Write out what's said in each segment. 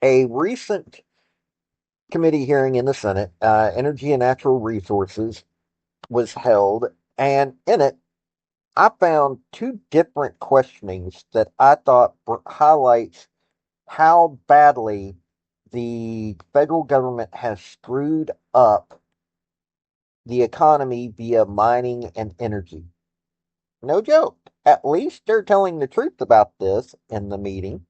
a recent committee hearing in the Senate, Energy and Natural Resources, was held, and in it, I found two different questionings that I thought highlights how badly the federal government has screwed up the economy via mining and energy. No joke. At least they're telling the truth about this in the meeting.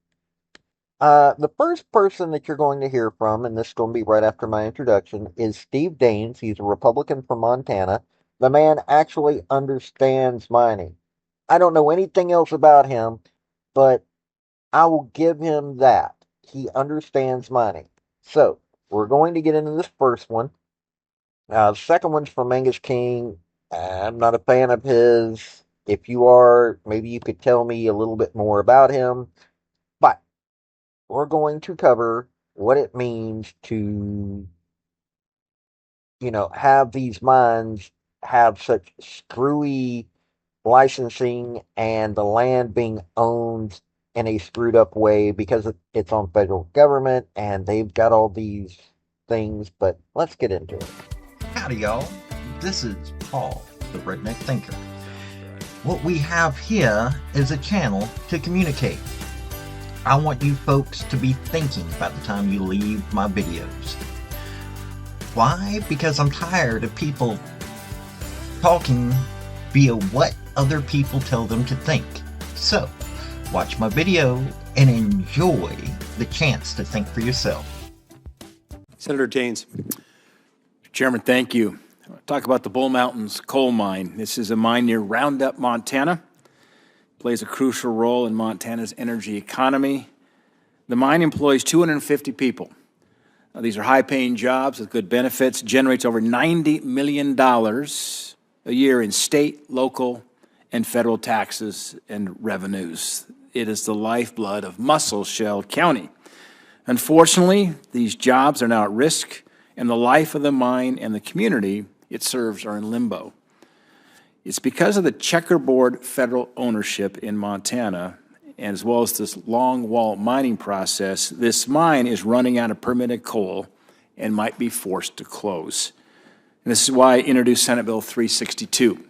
The first person that you're going to hear from, and this is going to be right after my introduction, is Steve Daines. He's a Republican from Montana. The man actually understands mining. I don't know anything else about him, but I will give him that. He understands mining. So, we're going to get into this first one. The second one's from Angus King. I'm not a fan of his. If you are, maybe you could tell me a little bit more about him. But we're going to cover what it means to, have these mines have such screwy licensing and the land being owned in a screwed up way because it's on federal government and they've got all these things. But let's get into it. Howdy, y'all. This is Paul, the Redneck Thinker. What we have here is a channel to communicate. I want you folks to be thinking by the time you leave my videos. Why? Because I'm tired of people talking via what other people tell them to think. So, watch my video and enjoy the chance to think for yourself. Senator Daines. Chairman, thank you. I want to talk about the Bull Mountains coal mine. This is a mine near Roundup, Montana. Plays a crucial role in Montana's energy economy. The mine employs 250 people. These are high-paying jobs with good benefits, generates over $90 million a year in state, local, and federal taxes and revenues. It is the lifeblood of Musselshell County. Unfortunately, these jobs are now at risk, and the life of the mine and the community it serves are in limbo. It's because of the checkerboard federal ownership in Montana, and as well as this long wall mining process, this mine is running out of permitted coal and might be forced to close. And this is why I introduced Senate Bill 362.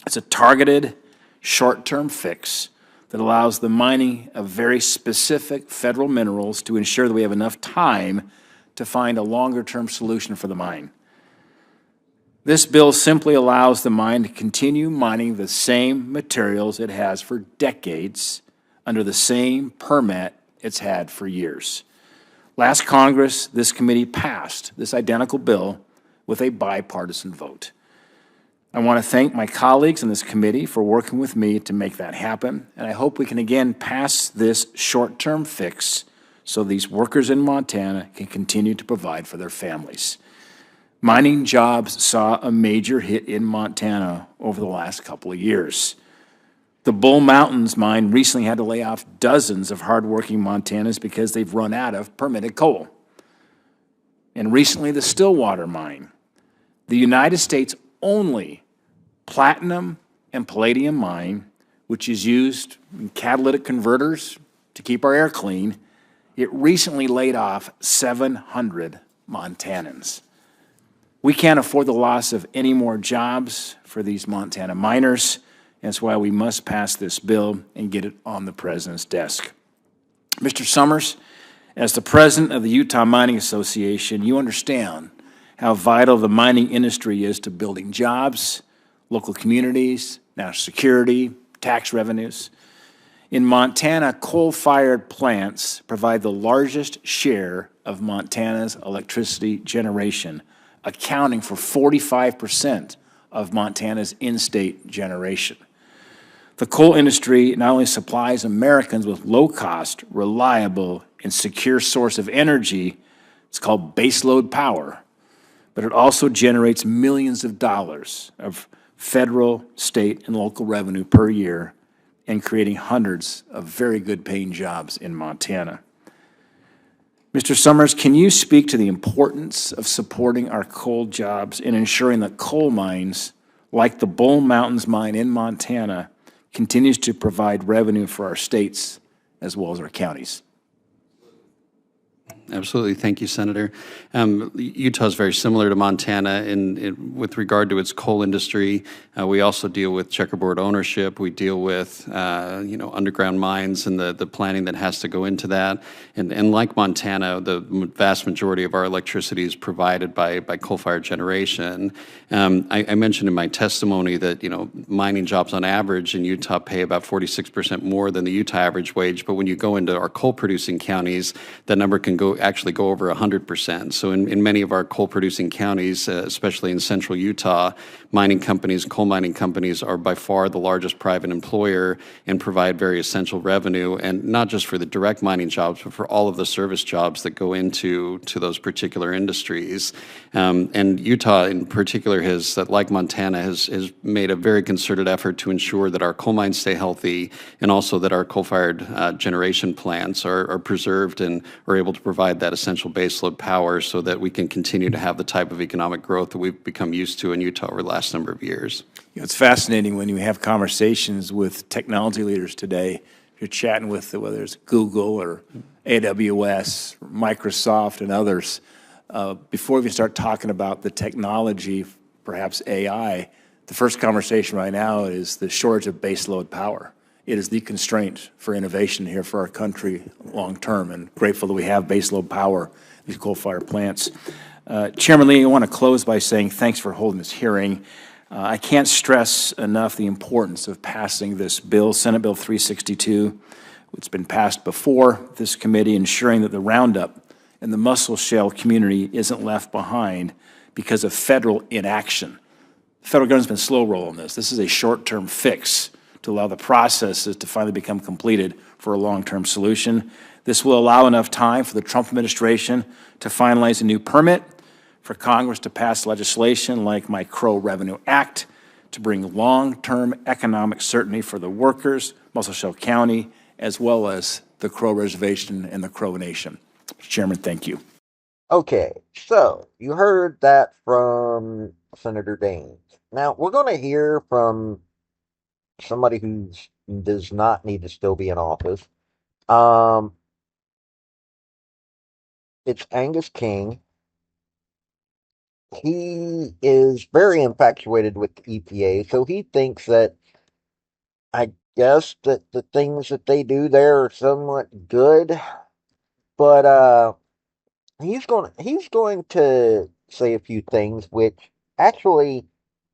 It's a targeted, short-term fix that allows the mining of very specific federal minerals to ensure that we have enough time to find a longer-term solution for the mine. This bill simply allows the mine to continue mining the same materials it has for decades under the same permit it's had for years. Last Congress, this committee passed this identical bill with a bipartisan vote. I want to thank my colleagues in this committee for working with me to make that happen, and I hope we can again pass this short-term fix so these workers in Montana can continue to provide for their families. Mining jobs saw a major hit in Montana over the last couple of years. The Bull Mountains mine recently had to lay off dozens of hardworking Montanans because they've run out of permitted coal. And recently, the Stillwater mine, the United States' only platinum and palladium mine, which is used in catalytic converters to keep our air clean, it recently laid off 700 Montanans. We can't afford the loss of any more jobs for these Montana miners. That's why we must pass this bill and get it on the president's desk. Mr. Summers, as the president of the Utah Mining Association, you understand how vital the mining industry is to building jobs, local communities, national security, tax revenues. In Montana, coal-fired plants provide the largest share of Montana's electricity generation, accounting for 45% of Montana's in-state generation. The coal industry not only supplies Americans with low-cost, reliable, and secure source of energy, it's called baseload power, but it also generates millions of dollars of federal, state, and local revenue per year and creating hundreds of very good-paying jobs in Montana. Mr. Summers, can you speak to the importance of supporting our coal jobs and ensuring that coal mines, like the Bull Mountains mine in Montana, continues to provide revenue for our states as well as our counties? Absolutely. Thank you, Senator. Utah is very similar to Montana with regard to its coal industry. We also deal with checkerboard ownership. We deal with, underground mines and the planning that has to go into that. And like Montana, the vast majority of our electricity is provided by coal-fired generation. I mentioned in my testimony that, mining jobs on average in Utah pay about 46% more than the Utah average wage. But when you go into our coal-producing counties, that number can actually go over 100%. So in many of our coal-producing counties, especially in central Utah, mining companies, coal mining companies are by far the largest private employer and provide very essential revenue, and not just for the direct mining jobs, but for all of the service jobs that go into those particular industries. And Utah in particular has, like Montana, has made a very concerted effort to ensure that our coal mines stay healthy and also that our coal-fired generation plants are preserved and are able to provide that essential baseload power so that we can continue to have the type of economic growth that we've become used to in Utah over the last number of years. It's fascinating when you have conversations with technology leaders today. If you're chatting with whether it's Google or AWS, or Microsoft, and others, before we start talking about the technology, perhaps AI, the first conversation right now is the shortage of baseload power. It is the constraint for innovation here for our country long term, and grateful that we have baseload power, these coal-fired plants. Chairman Lee, I want to close by saying thanks for holding this hearing. I can't stress enough the importance of passing this bill, Senate Bill 362. It's been passed before this committee, ensuring that the Roundup and the Muscle Shale community isn't left behind because of federal inaction. The federal government's been slow rolling this. This is a short-term fix to allow the processes to finally become completed for a long-term solution. This will allow enough time for the Trump administration to finalize a new permit, for Congress to pass legislation like my Crow Revenue Act to bring long-term economic certainty for the workers, Muscle Shale County, as well as the Crow Reservation and the Crow Nation. Mr. Chairman, thank you. Okay, so you heard that from Senator Daines. Now, we're going to hear from somebody who does not need to still be in office. It's Angus King. He is very infatuated with the EPA, so he thinks that, I guess, that the things that they do there are somewhat good, but he's going to say a few things which actually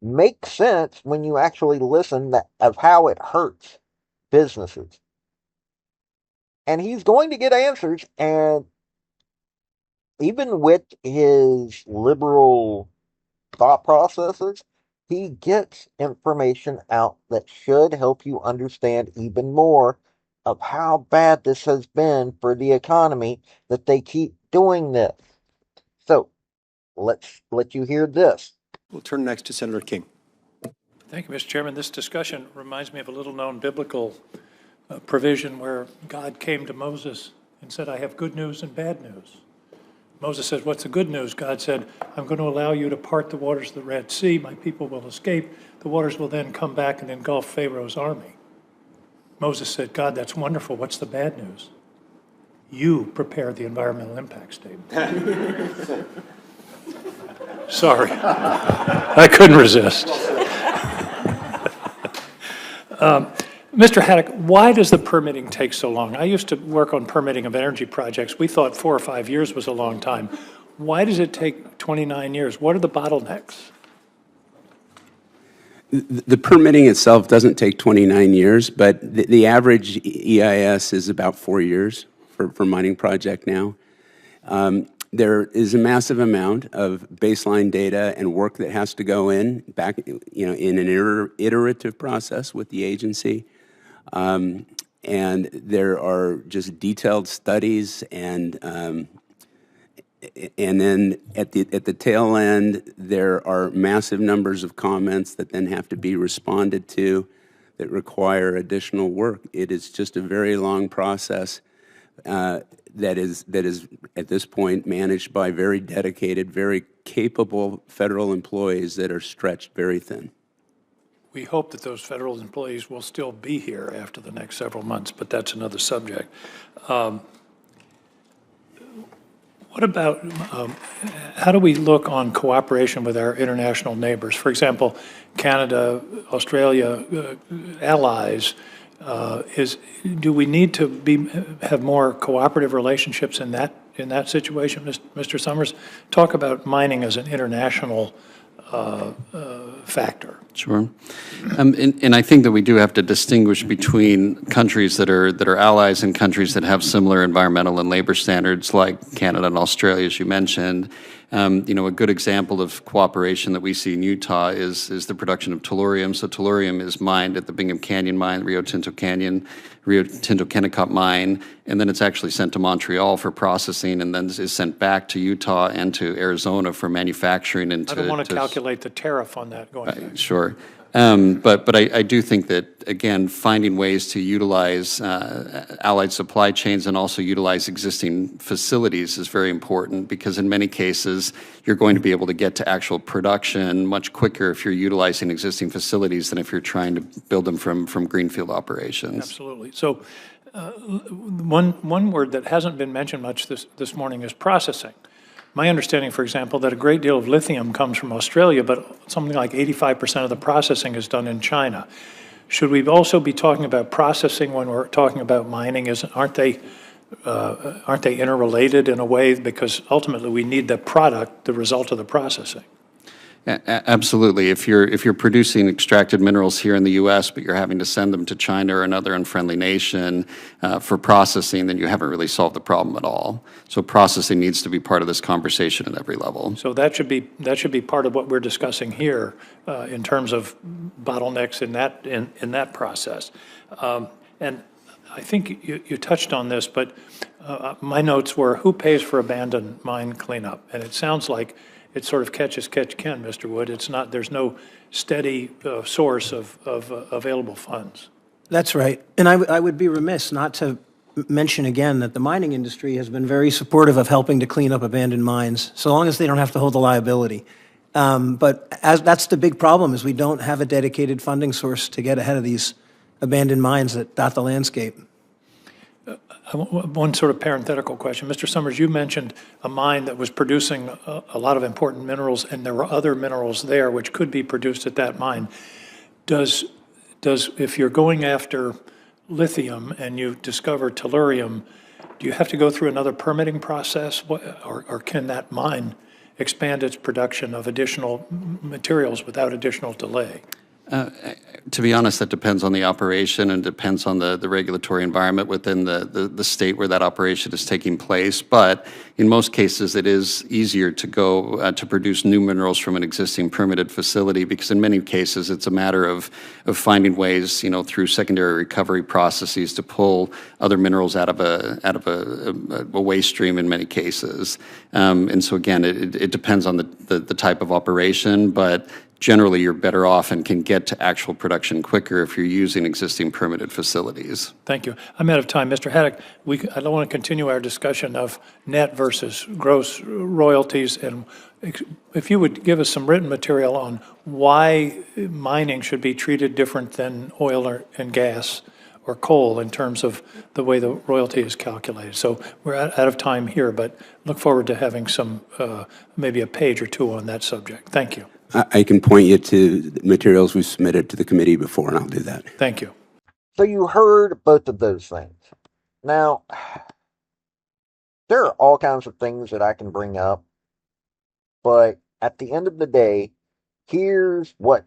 make sense when you actually listen of how it hurts businesses. And he's going to get answers, and even with his liberal thought processes, he gets information out that should help you understand even more of how bad this has been for the economy that they keep doing this. So, let's let you hear this. We'll turn next to Senator King. Thank you, Mr. Chairman. This discussion reminds me of a little-known biblical provision where God came to Moses and said, I have good news and bad news. Moses said, what's the good news? God said, I'm going to allow you to part the waters of the Red Sea. My people will escape. The waters will then come back and engulf Pharaoh's army. Moses said, God, that's wonderful. What's the bad news? You prepare the environmental impact statement. Sorry. I couldn't resist. Mr. Haddock, why does the permitting take so long? I used to work on permitting of energy projects. We thought 4 or 5 years was a long time. Why does it take 29 years? What are the bottlenecks? The permitting itself doesn't take 29 years, but the average EIS is about 4 years for mining project now. There is a massive amount of baseline data and work that has to go in in an iterative process with the agency. And there are just detailed studies and then at the tail end, there are massive numbers of comments that then have to be responded to that require additional work. It is just a very long process that is at this point managed by very dedicated, very capable federal employees that are stretched very thin. We hope that those federal employees will still be here after the next several months, but that's another subject. What about, how do we look on cooperation with our international neighbors? For example, Canada, Australia, allies. Do we need to have more cooperative relationships in that situation, Mr. Summers? Talk about mining as an international factor. Sure. And I think that we do have to distinguish between countries that are allies and countries that have similar environmental and labor standards like Canada and Australia, as you mentioned. A good example of cooperation that we see in Utah is the production of tellurium. So tellurium is mined at the Bingham Canyon mine, Rio Tinto Kennecott mine, and then it's actually sent to Montreal for processing, and then is sent back to Utah and to Arizona for manufacturing. And I don't want to calculate the tariff on that going back. Sure. But I do think that, again, finding ways to utilize allied supply chains and also utilize existing facilities is very important, because in many cases, you're going to be able to get to actual production much quicker if you're utilizing existing facilities than if you're trying to build them from greenfield operations. Absolutely. So one word that hasn't been mentioned much this morning is processing. My understanding, for example, that a great deal of lithium comes from Australia, but something like 85% of the processing is done in China. Should we also be talking about processing when we're talking about mining? Aren't they interrelated in a way? Because ultimately we need the product, the result of the processing. Absolutely. If you're producing extracted minerals here in the U.S., but you're having to send them to China or another unfriendly nation for processing, then you haven't really solved the problem at all. So processing needs to be part of this conversation at every level. So that should be part of what we're discussing here in terms of bottlenecks in that process. And I think you touched on this, but my notes were, who pays for abandoned mine cleanup? And it sounds like it's sort of catch as catch can, Mr. Wood. There's no steady source of available funds. That's right. And I would be remiss not to mention again that the mining industry has been very supportive of helping to clean up abandoned mines, so long as they don't have to hold the liability. But that's the big problem, is we don't have a dedicated funding source to get ahead of these abandoned mines that dot the landscape. One sort of parenthetical question. Mr. Summers, you mentioned a mine that was producing a lot of important minerals, and there were other minerals there which could be produced at that mine. If you're going after lithium and you discover tellurium, do you have to go through another permitting process, or can that mine expand its production of additional materials without additional delay? To be honest, that depends on the operation and depends on the regulatory environment within the state where that operation is taking place. But in most cases, it is easier to go to produce new minerals from an existing permitted facility, because in many cases, it's a matter of finding ways, through secondary recovery processes, to pull other minerals out of a waste stream in many cases. And so again, it depends on the type of operation, but generally you're better off and can get to actual production quicker if you're using existing permitted facilities. Thank you. I'm out of time. Mr. Haddock, I don't want to continue our discussion of net versus gross royalties, and if you would give us some written material on why mining should be treated different than oil and gas or coal in terms of the way the royalty is calculated. So we're out of time here, but look forward to having some, maybe a page or two on that subject. Thank you. I can point you to the materials we've submitted to the committee before, and I'll do that. Thank you. So you heard both of those things. Now, there are all kinds of things that I can bring up, but at the end of the day, here's what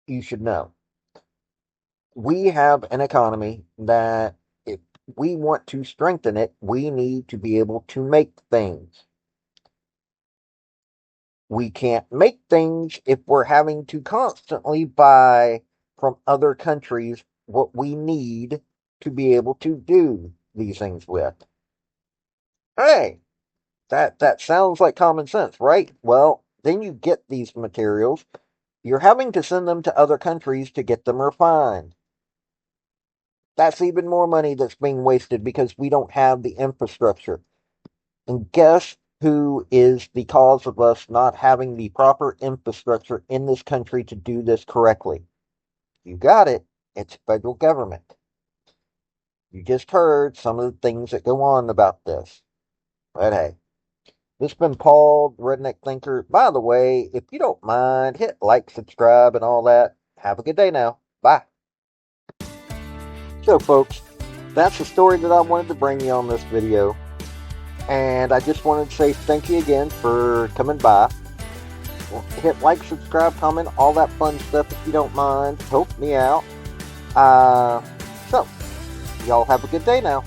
you should know. We have an economy that if we want to strengthen it, we need to be able to make things. We can't make things if we're having to constantly buy from other countries what we need to be able to do these things with. Hey, that sounds like common sense, right? Well, then you get these materials. You're having to send them to other countries to get them refined. That's even more money that's being wasted because we don't have the infrastructure. And guess who is the cause of us not having the proper infrastructure in this country to do this correctly? You got it. It's federal government. You just heard some of the things that go on about this. But hey, this has been Paul, the Redneck Thinker. By the way, if you don't mind, hit like, subscribe, and all that. Have a good day now. Bye. So, folks, that's the story that I wanted to bring you on this video. And I just wanted to say thank you again for coming by. Hit like, subscribe, comment, all that fun stuff if you don't mind. Help me out. So, y'all have a good day now.